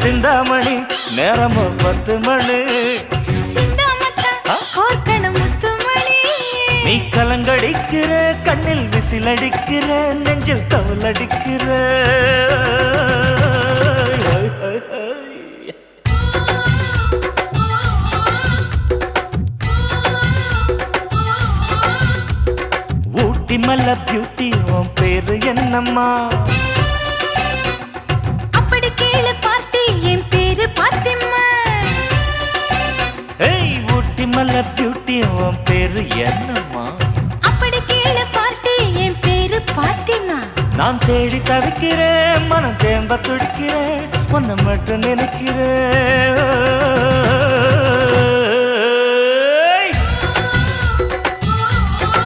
சிந்தாமணி நேரமும் 10 மணி நீ கலங்கடிக்கிற கண்ணில் விசிலடிக்கிற நெஞ்சில் தவளடிக்கிற ஊட்டி மல்ல பியூட்டி உன் பேரு என்னம்மா அப்படி கேளு பார்த்தி என் பேரு பாத்திம்மா ஏய் ஊட்டி மல்ல பியூட்டி உன் பேரு என்னம்மா அப்படி கேளு பார்த்தி என் பேரு பாத்திம்மா நான் தேடி தவிக்கிறேன் மனம் தேம்ப துடிக்கிறேன் உன்னை மட்டும் நினைக்கிறேன்